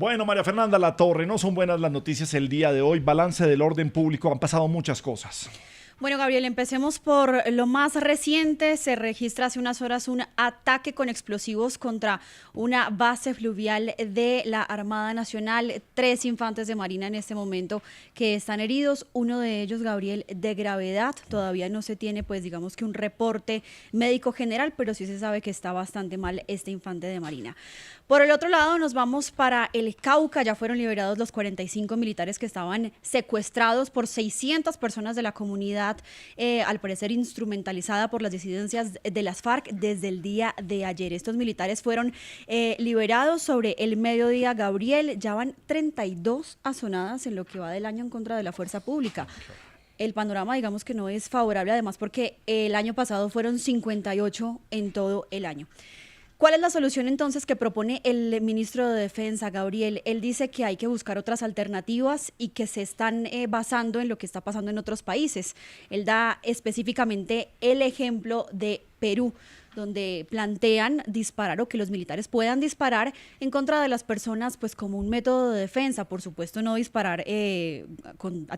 Bueno, María Fernanda Latorre, no son buenas las noticias el día de hoy. Balance del orden público, han pasado muchas cosas. Bueno, Gabriel, empecemos por lo más reciente. Se registra hace unas horas un ataque con explosivos contra una base fluvial de la Armada Nacional. 3 infantes de Marina en este momento que están heridos. Uno de ellos, Gabriel, de gravedad. Todavía no se tiene, pues, digamos que un reporte médico general, pero sí se sabe que está bastante mal este infante de Marina. Por el otro lado, nos vamos para el Cauca. Ya fueron liberados los 45 militares que estaban secuestrados por 600 personas de la comunidad, al parecer instrumentalizada por las disidencias de las FARC desde el día de ayer. Estos militares fueron liberados sobre el mediodía, Gabriel. Ya van 32 azonadas en lo que va del año en contra de la fuerza pública. El panorama, digamos que no es favorable, además porque el año pasado fueron 58 en todo el año. ¿Cuál es la solución entonces que propone el ministro de Defensa, Gabriel? Él dice que hay que buscar otras alternativas y que se están basando en lo que está pasando en otros países. Él da específicamente el ejemplo de Perú, donde plantean disparar o que los militares puedan disparar en contra de las personas, pues como un método de defensa. Por supuesto, no disparar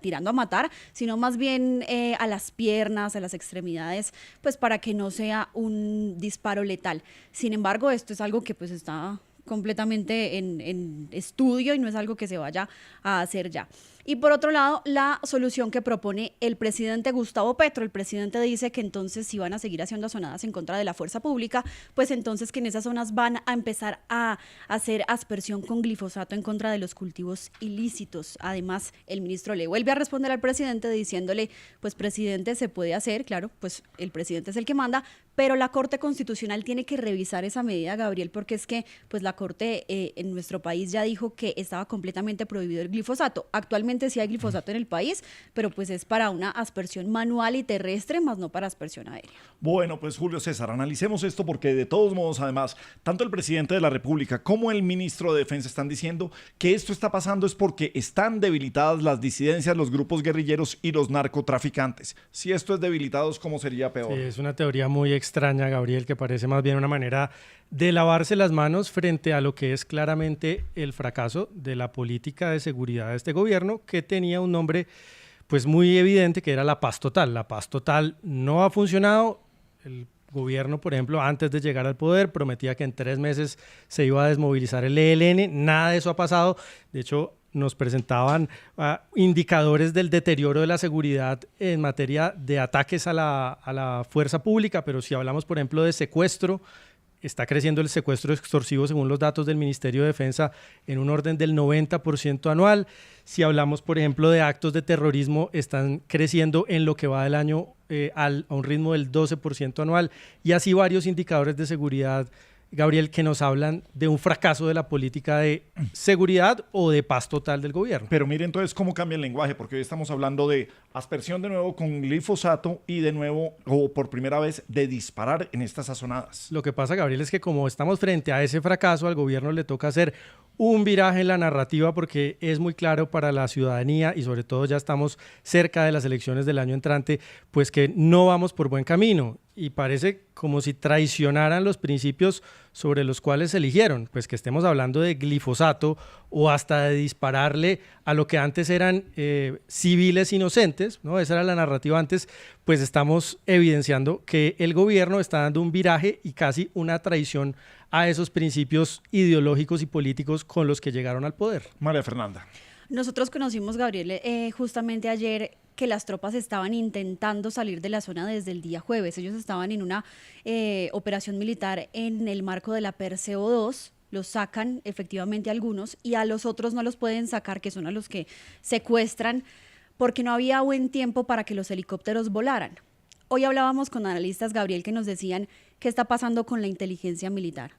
tirando a matar, sino más bien a las piernas, a las extremidades, pues para que no sea un disparo letal. Sin embargo, esto es algo que pues está completamente en estudio y no es algo que se vaya a hacer ya. Y por otro lado, la solución que propone el presidente Gustavo Petro. El presidente dice que entonces si van a seguir haciendo azonadas en contra de la fuerza pública, pues entonces que en esas zonas van a empezar a hacer aspersión con glifosato en contra de los cultivos ilícitos. Además, el ministro le vuelve a responder al presidente diciéndole, pues presidente, se puede hacer, claro, pues el presidente es el que manda, pero la Corte Constitucional tiene que revisar esa medida, Gabriel, porque es que pues la Corte en nuestro país ya dijo que estaba completamente prohibido el glifosato. Actualmente sí hay glifosato en el país, pero pues es para una aspersión manual y terrestre, más no para aspersión aérea. Bueno, pues Julio César, analicemos esto porque de todos modos, además, tanto el presidente de la República como el ministro de Defensa están diciendo que esto está pasando es porque están debilitadas las disidencias, los grupos guerrilleros y los narcotraficantes. Si esto es debilitados, ¿cómo sería peor? Sí, es una teoría muy extraña, Gabriel, que parece más bien una manera de lavarse las manos frente a lo que es claramente el fracaso de la política de seguridad de este gobierno, que tenía un nombre pues muy evidente, que era la paz total. La paz total no ha funcionado. El gobierno, por ejemplo, antes de llegar al poder, prometía que en 3 meses se iba a desmovilizar el ELN. Nada de eso ha pasado. De hecho, nos presentaban indicadores del deterioro de la seguridad en materia de ataques a la fuerza pública, pero si hablamos, por ejemplo, de secuestro, está creciendo el secuestro extorsivo según los datos del Ministerio de Defensa en un orden del 90% anual. Si hablamos, por ejemplo, de actos de terrorismo, están creciendo en lo que va del año a un ritmo del 12% anual, y así varios indicadores de seguridad, Gabriel, que nos hablan de un fracaso de la política de seguridad o de paz total del gobierno. Pero mire entonces cómo cambia el lenguaje, porque hoy estamos hablando de aspersión de nuevo con glifosato y de nuevo, o por primera vez, de disparar en estas sazonadas. Lo que pasa, Gabriel, es que como estamos frente a ese fracaso, al gobierno le toca hacer un viraje en la narrativa, porque es muy claro para la ciudadanía y sobre todo ya estamos cerca de las elecciones del año entrante, pues que no vamos por buen camino. Y parece como si traicionaran los principios sobre los cuales se eligieron, pues que estemos hablando de glifosato o hasta de dispararle a lo que antes eran civiles inocentes, ¿no? Esa era la narrativa antes. Pues estamos evidenciando que el gobierno está dando un viraje y casi una traición a esos principios ideológicos y políticos con los que llegaron al poder. María Fernanda. Nosotros conocimos, Gabriel, justamente ayer que las tropas estaban intentando salir de la zona desde el día jueves. Ellos estaban en una operación militar en el marco de la Perseo 2. Los sacan efectivamente algunos y a los otros no los pueden sacar, que son a los que secuestran, porque no había buen tiempo para que los helicópteros volaran. Hoy hablábamos con analistas, Gabriel, que nos decían qué está pasando con la inteligencia militar.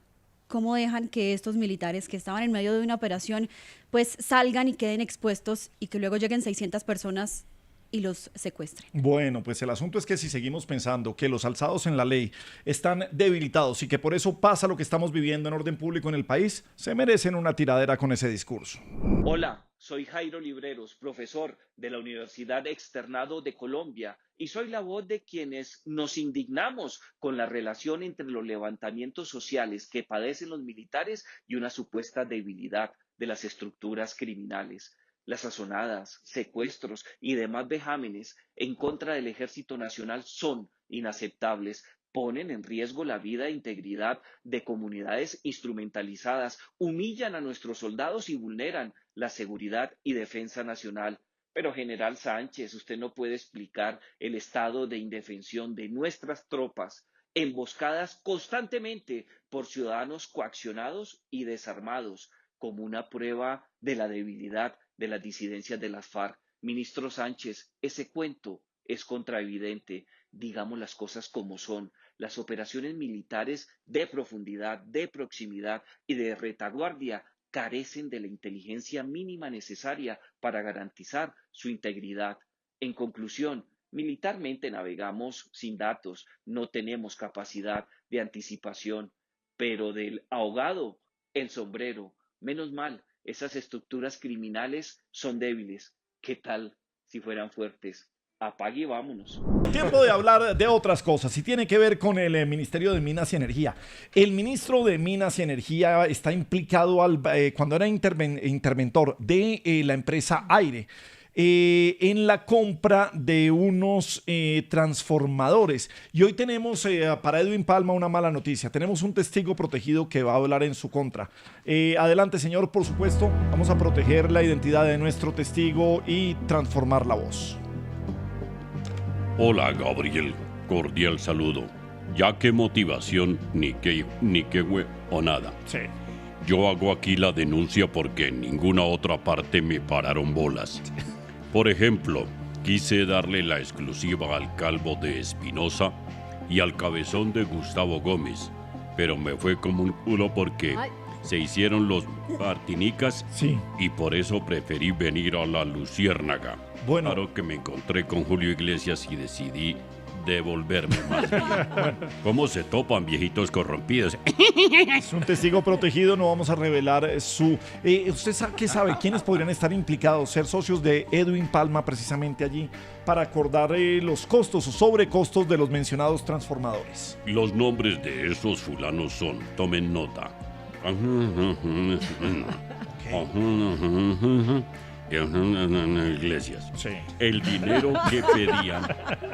¿Cómo dejan que estos militares que estaban en medio de una operación pues salgan y queden expuestos y que luego lleguen 600 personas y los secuestren? Bueno, pues el asunto es que si seguimos pensando que los alzados en la ley están debilitados y que por eso pasa lo que estamos viviendo en orden público en el país, se merecen una tiradera con ese discurso. Hola, soy Jairo Libreros, profesor de la Universidad Externado de Colombia, y soy la voz de quienes nos indignamos con la relación entre los levantamientos sociales que padecen los militares y una supuesta debilidad de las estructuras criminales. Las azonadas, secuestros y demás vejámenes en contra del Ejército Nacional son inaceptables, ponen en riesgo la vida e integridad de comunidades instrumentalizadas, humillan a nuestros soldados y vulneran la seguridad y defensa nacional. Pero, general Sánchez, usted no puede explicar el estado de indefensión de nuestras tropas, emboscadas constantemente por ciudadanos coaccionados y desarmados, como una prueba de la debilidad de las disidencias de las FARC. Ministro Sánchez, ese cuento es contraevidente. Digamos las cosas como son. Las operaciones militares de profundidad, de proximidad y de retaguardia carecen de la inteligencia mínima necesaria para garantizar su integridad. En conclusión, militarmente navegamos sin datos, no tenemos capacidad de anticipación, pero del ahogado, el sombrero. Menos mal, esas estructuras criminales son débiles. ¿Qué tal si fueran fuertes? Apague y vámonos. Tiempo de hablar de otras cosas y tiene que ver con el Ministerio de Minas y Energía. El ministro de Minas y Energía está implicado cuando era interventor de la empresa Aire en la compra de unos transformadores. Y hoy tenemos para Edwin Palma una mala noticia. Tenemos un testigo protegido que va a hablar en su contra. Adelante, señor, por supuesto. Vamos a proteger la identidad de nuestro testigo y transformar la voz. Hola, Gabriel. Cordial saludo. Ya que motivación, ni que o nada. Sí. Yo hago aquí la denuncia porque en ninguna otra parte me pararon bolas. Por ejemplo, quise darle la exclusiva al calvo de Espinosa y al cabezón de Gustavo Gómez, pero me fue como un culo porque se hicieron los martinicas Sí. y por eso preferí venir a la Luciérnaga. Bueno. Claro que me encontré con Julio Iglesias y decidí devolverme más bien. ¿Cómo se topan, viejitos corrompidos? Es un testigo protegido, no vamos a revelar su... ¿Usted qué sabe? ¿Quiénes podrían estar implicados? Ser socios de Edwin Palma precisamente allí para acordar los costos o sobrecostos de los mencionados transformadores. Los nombres de esos fulanos son, tomen nota. Iglesias. Sí. El dinero que pedían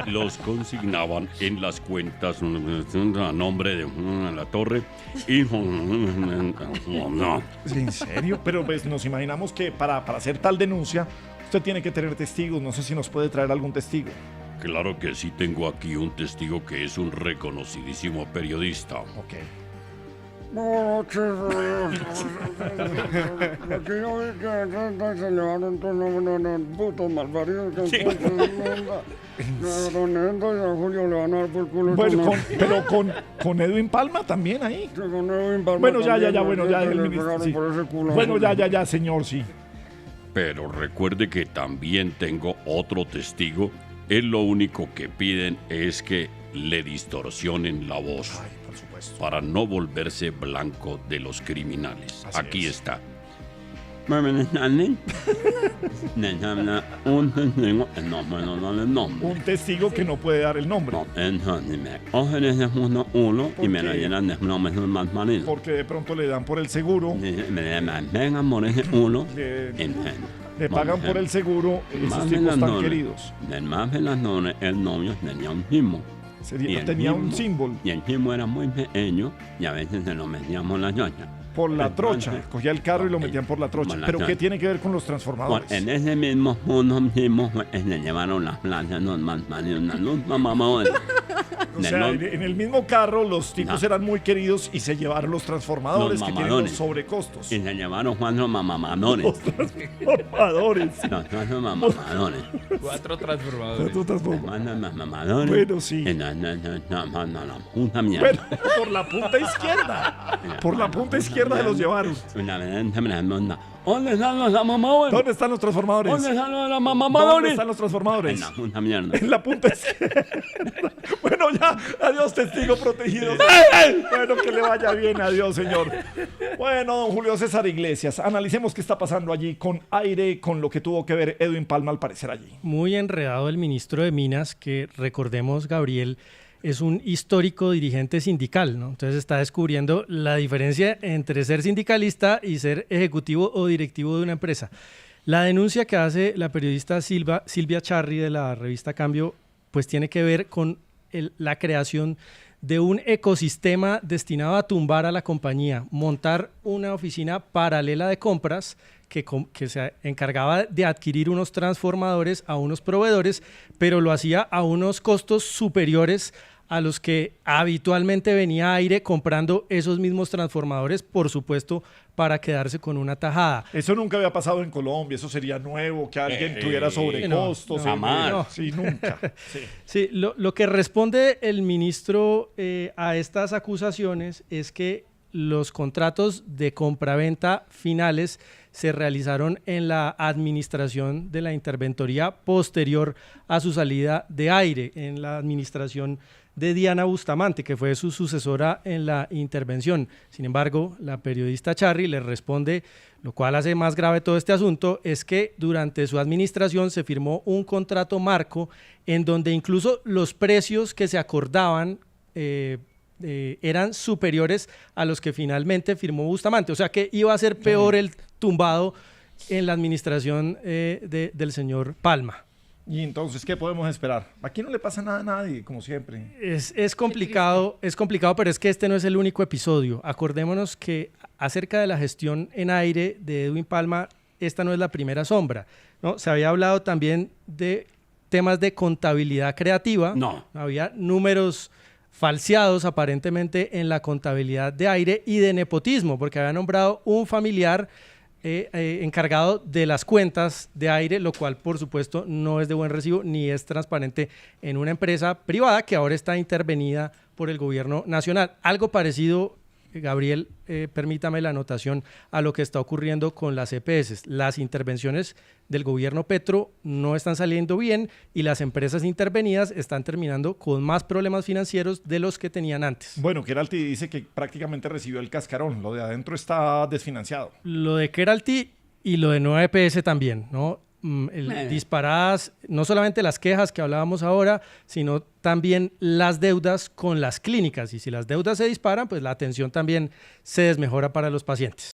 los consignaban en las cuentas a nombre de la torre y no. ¿En serio? Pero pues nos imaginamos que para hacer tal denuncia usted tiene que tener testigos. No sé si nos puede traer algún testigo. Claro que sí, tengo aquí un testigo que es un reconocidísimo periodista. Ok. Buenas noches. Aquí yo vi que se llevaron todos los putos malparidos que Don Endo y a Julio le van a dar por culo. Bueno, pero con Edwin Palma también ahí. Sí, con Edwin Palma Bueno, ya, también, bueno, ya. que El le ministro, pegaron sí. por ese culo. Bueno, ya, señor, sí. Pero recuerde que también tengo otro testigo. Él lo único que piden es que le distorsionen la voz. Ay, por supuesto. Para no volverse blanco de los criminales. Así Aquí es. está. Un testigo que no puede dar el nombre. Porque de pronto le dan por el seguro. Le pagan por el seguro. Esos tipos tan queridos. El novio tenía un gimo. Tenía un símbolo Y el gimo era muy pequeño y a veces se lo metíamos en la ñoña. por la Entonces, trocha. Cogía el carro y lo metían por la trocha. por la ¿Pero qué trocha. tiene que ver con los transformadores? En ese mismo unos mismos le llevaron las plantas, los mamadores. O sea, en el mismo carro los tipos No. eran muy queridos y se llevaron los transformadores Los que tienen los mamadores. sobrecostos. Y se llevaron cuatro mamamadores. Los transformadores. Los cuatro mamamadores. 4 transformadores. Estos transform- Mandan los mamadores. Bueno, sí. Y mandan la puta mierda. Bueno, por la punta izquierda. Por la punta izquierda se los llevaron. Una vez me la manda. ¿Dónde están los mamadores? ¿Dónde están los transformadores? ¿Dónde están los ¿Dónde mamadores? están los transformadores? En la puta mierda. En la punta izquierda. Bueno, ya, adiós, testigo protegido. Bueno, que le vaya bien, adiós, señor. Bueno, don Julio César Iglesias, analicemos qué está pasando allí con Aire, con lo que tuvo que ver Edwin Palma al parecer allí. Muy enredado el ministro de Minas, que recordemos, Gabriel, es un histórico dirigente sindical, ¿no? Entonces está descubriendo la diferencia entre ser sindicalista y ser ejecutivo o directivo de una empresa. La denuncia que hace la periodista Silvia Charri de la revista Cambio, pues tiene que ver con la creación de un ecosistema destinado a tumbar a la compañía, montar una oficina paralela de compras que se encargaba de adquirir unos transformadores a unos proveedores, pero lo hacía a unos costos superiores a los que habitualmente venía Aire comprando esos mismos transformadores, por supuesto, para quedarse con una tajada. Eso nunca había pasado en Colombia, eso sería nuevo, que alguien tuviera sobrecostos. No, jamás. No. Sí, nunca. Sí. Sí, lo que responde el ministro a estas acusaciones es que los contratos de compraventa finales se realizaron en la administración de la interventoría posterior a su salida de Aire, en la administración de Diana Bustamante, que fue su sucesora en la intervención. Sin embargo, la periodista Charri le responde, lo cual hace más grave todo este asunto, es que durante su administración se firmó un contrato marco en donde incluso los precios que se acordaban eran superiores a los que finalmente firmó Bustamante. O sea que iba a ser peor el tumbado en la administración del señor Palma. Y entonces, ¿qué podemos esperar? Aquí no le pasa nada a nadie, como siempre. Es complicado, pero es que este no es el único episodio. Acordémonos que acerca de la gestión en Aire de Edwin Palma, esta no es la primera sombra, ¿no? Se había hablado también de temas de contabilidad creativa. No. Había números falseados aparentemente en la contabilidad de Aire y de nepotismo, porque había nombrado un familiar encargado de las cuentas de Aire, lo cual por supuesto no es de buen recibo ni es transparente en una empresa privada que ahora está intervenida por el gobierno nacional. Algo parecido, Gabriel, permítame la anotación a lo que está ocurriendo con las EPS. Las intervenciones del gobierno Petro no están saliendo bien y las empresas intervenidas están terminando con más problemas financieros de los que tenían antes. Bueno, Keralty dice que prácticamente recibió el cascarón, lo de adentro está desfinanciado. Lo de Keralty y lo de Nueva EPS también, ¿no? Disparadas, no solamente las quejas que hablábamos ahora, sino también las deudas con las clínicas. Y si las deudas se disparan, pues la atención también se desmejora para los pacientes.